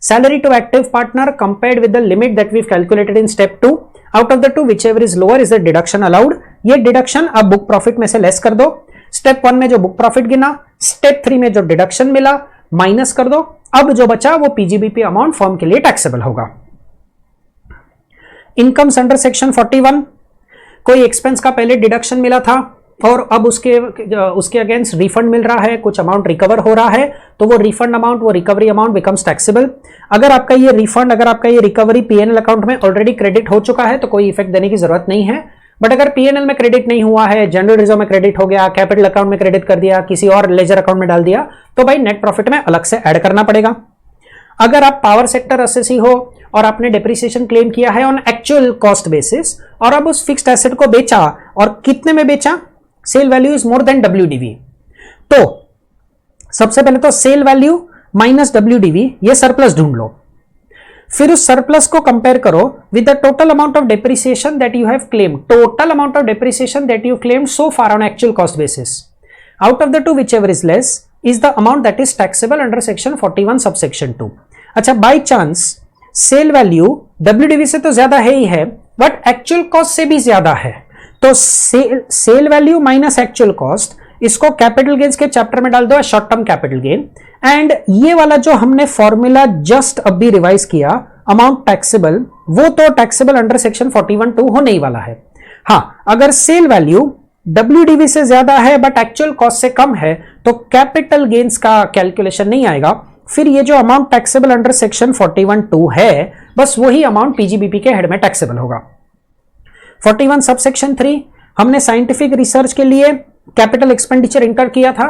Salary to active partner compared with the limit that we calculated in step 2। Out of the two which ever is lower is the deduction allowed. ये डिडक्शन अब बुक प्रॉफिट में से लेस कर दो। स्टेप 1 में जो बुक प्रॉफिट गिना, स्टेप 3 में जो डिडक्शन मिला माइनस कर दो। अब जो बचा वो पीजीबीपी अमाउंट फर्म के लिए टैक्सेबल होगा। इनकम्स अंडर सेक्शन 41, कोई एक्सपेंस का पहले डिडक्शन मिला था और अब उसके अगेंस्ट रिफंड मिल रहा है, कुछ अमाउंट रिकवर हो रहा है, तो वो रिफंड अमाउंट, वो रिकवरी अमाउंट बिकम्स टैक्सेबल। अगर आपका ये रिफंड, अगर आपका ये रिकवरी पीएनएल अकाउंट में ऑलरेडी क्रेडिट हो चुका है तो कोई इफेक्ट देने की जरूरत नहीं है। बट अगर पीएनएल में क्रेडिट नहीं हुआ है, जनरल रिजर्व में क्रेडिट हो गया, कैपिटल अकाउंट में क्रेडिट कर दिया, किसी और लेजर अकाउंट में डाल दिया, तो भाई नेट प्रॉफिट में अलग से ऐड करना पड़ेगा। अगर आप पावर सेक्टर असेसी हो और आपने डेप्रिसिएशन क्लेम किया है ऑन एक्चुअल कॉस्ट बेसिस और अब उस फिक्स्ड एसेट को बेचा, और कितने में बेचा, sale value is more than WDV, तो सबसे पहले तो सेल वैल्यू माइनस WDV, ये सरप्लस ढूंढ लो। फिर उस सरप्लस को कंपेयर करो with the total amount of depreciation that you have claimed, total amount of depreciation that you claimed so far on actual cost basis. Out of the two which ever is less is the amount that is taxable under section 41 subsection 2। अच्छा, by chance sale value WDV से तो ज्यादा है ही है, but actual cost से भी ज्यादा है, तो sale value minus actual cost, इसको कैपिटल गेन्स के चैप्टर में डाल दो, short term capital gain. And ये वाला जो हमने फॉर्मूला जस्ट अभी रिवाइज किया, अमाउंट टैक्सेबल, वो तो टैक्सेबल अंडर सेक्शन 41(2) होने ही वाला है। हाँ, अगर सेल वैल्यू WDV से ज्यादा है बट एक्चुअल कॉस्ट से कम है तो कैपिटल गेन्स का कैलकुलेशन नहीं आएगा। फिर ये जो अमाउंट टैक्सेबल अंडर सेक्शन 41(2) है, बस वही अमाउंट पीजीबीपी के हेड में टैक्सेबल होगा। 41 सबसेक्शन 3, हमने साइंटिफिक रिसर्च के लिए कैपिटल एक्सपेंडिचर इंकर किया था,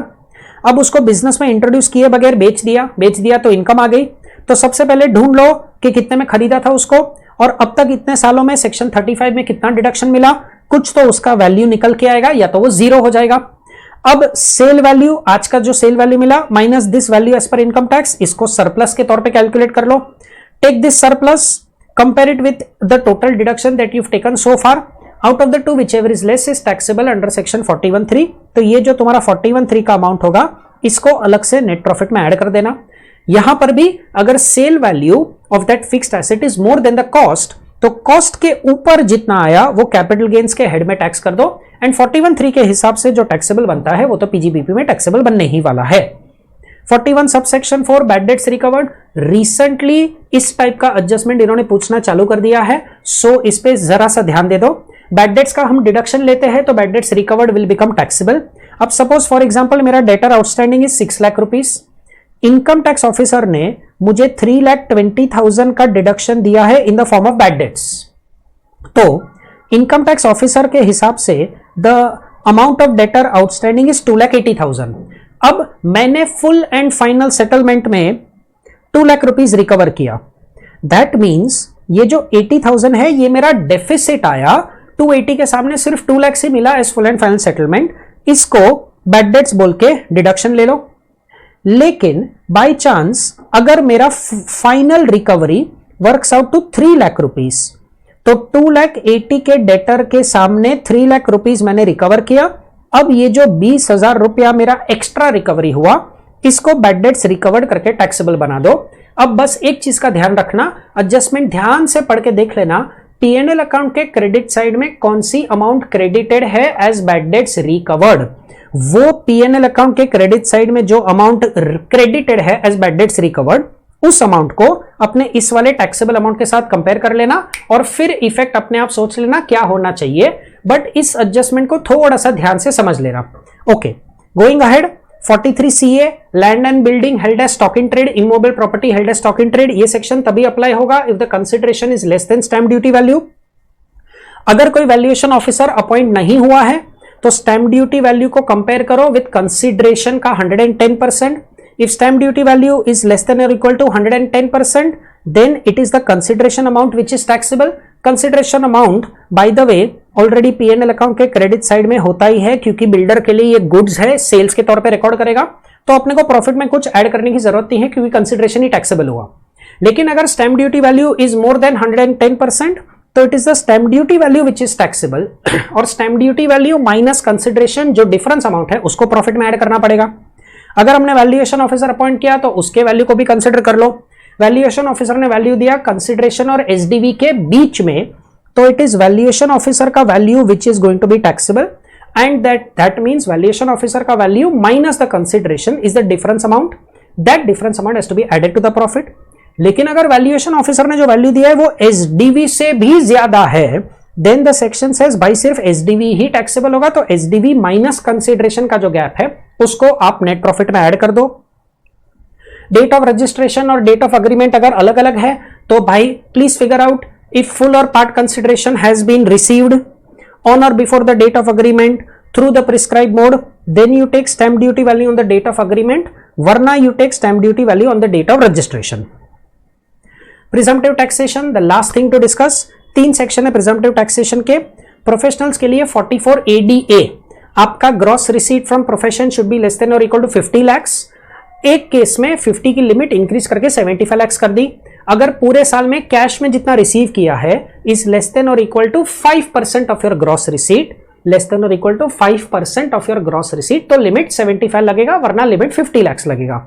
अब उसको बिजनेस में इंट्रोड्यूस किए बगैर बेच दिया तो इनकम आ गई। तो सबसे पहले ढूंढ लो कि कितने में खरीदा था उसको और अब तक इतने सालों में सेक्शन 35 में कितना डिडक्शन मिला, कुछ तो उसका वैल्यू निकल के आएगा या तो वो जीरो हो जाएगा। अब सेल वैल्यू, आज का जो सेल वैल्यू मिला minus this value as per income tax, इसको सरप्लस के तौर पे कैलकुलेट कर लो। Take this surplus, compare it with the total deduction that you've taken so far, out of the two whichever is less is taxable under section 41(3). तो ये जो तुम्हारा 41(3) का अमाउंट होगा, इसको अलग से नेट प्रॉफिट में ऐड कर देना। यहां पर भी अगर sale value of that fixed asset is more than the cost, तो कॉस्ट के ऊपर जितना आया वो कैपिटल गेन्स के हेड में टैक्स कर दो, एंड 41(3) के हिसाब से जो टैक्सेबल बनता है वो तो पीजीबीपी में टैक्सेबल बनने ही वाला है। 41 subsection 4, bad debts recovered, recently इस टाइप का एडजस्टमेंट इन्होंने पूछना चालू कर दिया है, सो इस पे जरा सा ध्यान दे दो। बैड डेट्स का हम डिडक्शन लेते हैं तो bad debts recovered will become taxable. अब सपोज फॉर एग्जांपल मेरा debtor outstanding is 6 lakh rupees, income tax officer ने मुझे 3,20,000 का डिडक्शन दिया है in the form of bad debts, तो इनकम टैक्स ऑफिसर के हिसाब से the amount of debtor outstanding is 2,80,000। अब मैंने फुल एंड फाइनल सेटलमेंट में 2 लाख रुपीस रिकवर किया, दैट मीन्स ये जो 80,000 है ये मेरा डेफिसिट आया, 280 के सामने सिर्फ 2 लाख से मिला as full and final settlement, इसको बैड डेट्स बोल के डिडक्शन ले लो। लेकिन बाय चांस अगर मेरा final recovery works out to 3 lakh rupees, तो 2,80,000 के डेटर के सामने 3 लाख रुपीस मैंने रिकवर किया। अब ये जो 20,000 रुपया मेरा एक्स्ट्रा रिकवरी हुआ, इसको बैड डेट्स रिकवर्ड करके टैक्सेबल बना दो। अब बस एक चीज का ध्यान रखना, एडजस्टमेंट ध्यान से पढ़ के देख लेना, पीएनएल अकाउंट के क्रेडिट साइड में कौन सी अमाउंट क्रेडिटेड है एज बैड डेट्स रिकवर्ड, वो पीएनएल अकाउंट के क्रेडिट साइड में जो अमाउंट क्रेडिटेड है एज बैड डेट्स रिकवर्ड, उस अमाउंट को अपने इस वाले टैक्सेबल अमाउंट के साथ कंपेयर कर लेना और फिर इफेक्ट अपने आप सोच लेना क्या होना चाहिए, बट इस एडजस्टमेंट को थोड़ा सा ध्यान से समझ लेना। Okay, going ahead, 43 CA, land and building held as stock in trade, immovable property held as stock in trade, ये सेक्शन तभी अप्लाई होगा if the consideration is less than stamp duty value. अगर कोई वैल्यूएशन ऑफिसर अपॉइंट नहीं हुआ है तो stamp duty value को कंपेयर करो विद कंसिडरेशन का 110%। If stamp duty value is less than और equal to 110%, then it is the consideration amount which is taxable. Consideration amount by the way already PNL account के credit side में होता ही है, क्योंकि builder के लिए ये गुड्स है, सेल्स के तौर पे रिकॉर्ड करेगा, तो अपने को प्रॉफिट में कुछ ऐड करने की जरूरत नहीं है क्योंकि कंसिडरेशन ही टैक्सेबल हुआ। लेकिन अगर stamp duty value is more than 110%, तो it is the stamp duty value which is taxable, और stamp duty value minus consideration जो डिफरेंस अमाउंट है उसको प्रॉफिट में ऐड करना पड़ेगा। अगर हमने वैल्यूएशन ऑफिसर अपॉइंट किया तो उसके वैल्यू को भी कंसिडर कर लो। वैल्यूएशन ऑफिसर ने वैल्यू दिया कंसिडरेशन और एसडीवी के बीच में, तो इट इज वैल्यूएशन ऑफिसर का value which is going to be taxable, and that means valuation officer का value minus the consideration is the difference amount, that difference amount has to be added to the profit. लेकिन अगर valuation officer ने जो value दिया है वो SDV से भी ज्यादा है, देन द सेक्शन सेज भाई सिर्फ एसडीवी ही टैक्सेबल होगा, तो एसडीवी माइनस कंसिडरेशन का जो गैप है उसको आप नेट प्रॉफिट में ऐड कर दो। डेट ऑफ रजिस्ट्रेशन और डेट ऑफ अग्रीमेंट अगर अलग अलग है तो भाई please figure out if full और part consideration has been received on और before the date of agreement through the prescribe mode, then you take stamp duty value on the date of agreement, वरना you take stamp duty value on the date of registration. Presumptive taxation, the last thing to discuss. 3 section है presumptive taxation के। Professionals के लिए 44 ADA, आपका gross receipt from profession should be less than और equal to 50 lakhs। एक case में 50 की limit increase करके 75 lakhs कर दी। अगर पूरे साल में कैश में जितना रिसीव किया है इज लेस देन और equal to 5% of your gross receipt, less than और equal to 5% of your gross receipt, तो लिमिट 75 लगेगा, वरना लिमिट 50 lakhs लगेगा।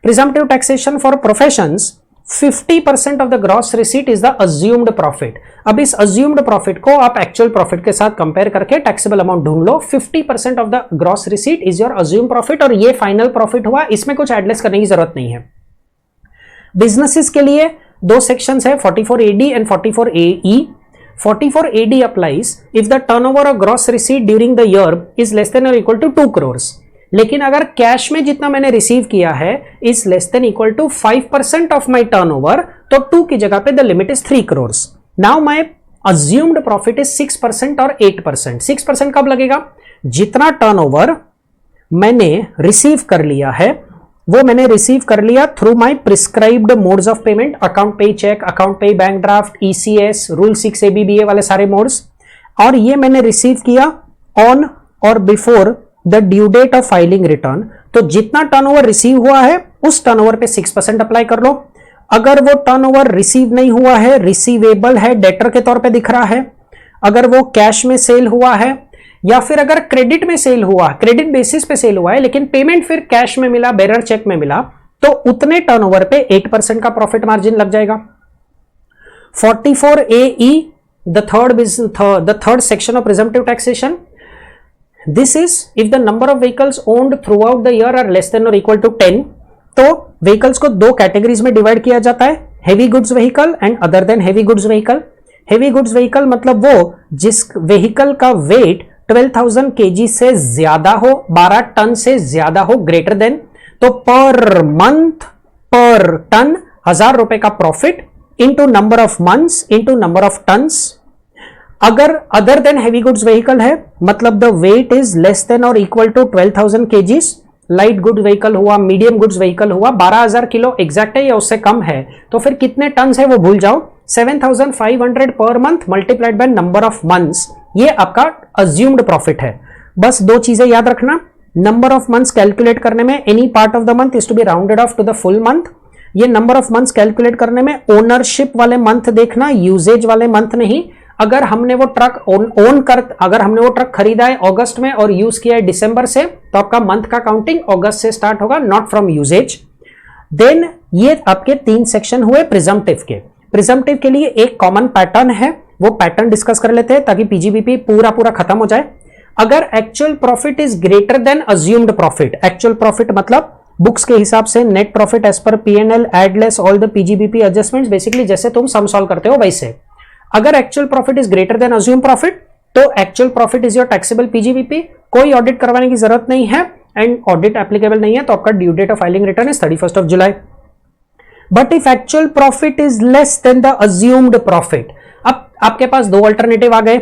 Presumptive taxation for professions, 50% of the gross receipt is the assumed profit. अब इस assumed profit को आप actual profit के साथ कंपेयर करके टैक्सेबल अमाउंट ढूंढ लो। 50% of the gross receipt is your assume profit, और ये फाइनल प्रॉफिट हुआ, इसमें कुछ एडलेस करने की जरूरत नहीं है। बिजनेसेस के लिए 2 सेक्शंस है, 44 AD and 44 AE। 44 AD applies if the turnover or gross receipt during the year is less than or equal to 2 crores। लेकिन अगर कैश में जितना मैंने रिसीव किया है is less than equal to 5% of my turnover, तो 2 की जगह पे the limit is 3 crores। Now my assumed profit is 6% और 8%। 6% कब लगेगा? जितना टर्नओवर मैंने रिसीव कर लिया है वो मैंने रिसीव कर लिया through my prescribed modes of payment, account पे चेक, अकाउंट पे bank draft, ECS, rule 6 ABBA वाले सारे मोड्स, और ये मैंने रिसीव किया ऑन और before the due date of filing return. तो जितना टर्नओवर रिसीव हुआ है उस टर्नओवर पे 6% अप्लाई कर लो। अगर वो टर्नओवर रिसीव नहीं हुआ है, रिसीवेबल है, डेटर के तौर पे दिख रहा है, अगर वो कैश में सेल हुआ है, या फिर अगर क्रेडिट में सेल हुआ, क्रेडिट बेसिस पे सेल हुआ है लेकिन पेमेंट फिर कैश में मिला, बेरर चेक में मिला, तो उतने टर्नओवर पे 8% का प्रॉफिट मार्जिन लग जाएगा। 44 AE, the third section of presumptive taxation. This is if the number of vehicles owned throughout the year are less than or equal to 10, तो व्हीकल्स को 2 कैटेगरीज में डिवाइड किया जाता है, heavy goods vehicle and other than heavy goods vehicle. Heavy goods vehicle मतलब वो जिस vehicle का वेट 12,000 kg से ज्यादा हो, 12 टन से ज्यादा हो, ग्रेटर देन, तो पर मंथ पर टन 1000 रुपए का profit into number of months into number of tons. अगर other than heavy goods vehicle है मतलब the weight is less than और equal to 12,000 kgs, light good vehicle हुआ, मीडियम गुड्स व्हीकल हुआ 12,000 kilo exact है या उससे कम है, तो फिर कितने टन है वो भूल जाओ, 7,500 per month multiplied by number of months, ये आपका अज्यूम्ड प्रॉफिट है। बस 2 चीजें याद रखना, नंबर ऑफ मंथ्स कैलकुलेट करने में any part of the month is to be rounded off to the full month. ये नंबर ऑफ मंथ्स कैलकुलेट करने में ओनरशिप वाले मंथ देखना, यूजेज वाले मंथ नहीं। अगर हमने वो ट्रक अगर हमने वो ट्रक खरीदा है अगस्त में और यूज किया है दिसंबर से, तो आपका मंथ का काउंटिंग अगस्त से स्टार्ट होगा, नॉट फ्रॉम यूजेज। देन ये आपके 3 सेक्शन हुए प्रिजम्पटिव के। प्रिजम्पटिव के लिए एक कॉमन पैटर्न है, वो पैटर्न डिस्कस कर लेते हैं ताकि पीजीबीपी पूरा खत्म हो जाए। अगर actual profit is greater than assumed profit, actual profit मतलब बुक्स के हिसाब से net profit as per P&L add less all the PGBP adjustments, basically जैसे तुम सम सॉल्व करते हो वैसे। अगर actual profit is greater than assume profit तो actual profit is your taxable PGBP, कोई ऑडिट करवाने की जरूरत नहीं है एंड ऑडिट एप्लीकेबल नहीं है, तो आपका due date of filing return is 31 July. But if actual profit is less than the assumed profit, अब आपके पास 2 अल्टरनेटिव आ गए,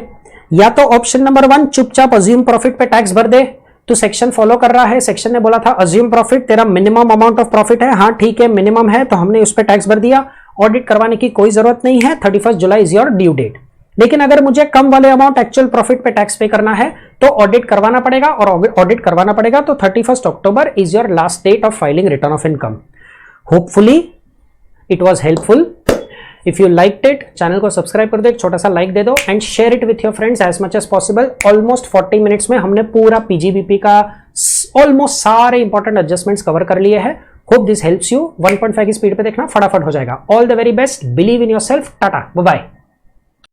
या तो ऑप्शन नंबर 1 चुपचाप अज्यूम प्रॉफिट पे टैक्स भर दे, तो सेक्शन फॉलो कर रहा है, सेक्शन ने बोला था अज्यूम प्रॉफिट तेरा मिनिमम अमाउंट ऑफ प्रॉफिट है, हाँ ठीक है मिनिमम है तो हमने उस पर टैक्स भर दिया, ऑडिट करवाने की कोई जरूरत नहीं है, 31 July is your due date. लेकिन अगर मुझे कम वाले अमाउंट एक्चुअल प्रॉफिट पे टैक्स पे करना है तो ऑडिट करवाना पड़ेगा, और ऑडिट करवाना पड़ेगा तो 31 October is your last date of filing return of income. Hopefully it was helpful. If you liked it, channel को सब्सक्राइब कर दो, एक छोटा सा लाइक दे दो and share it with your friends as much as possible. Almost 40 minutes में हमने पूरा पीजीबीपी का ऑलमोस्ट सारे इंपॉर्टेंट एडजस्टमेंट्स कवर कर लिए हैं। Hope this helps you. 1.5 की स्पीड पे देखना, फटाफट हो जाएगा। All the very best, believe in yourself, tata, bye bye.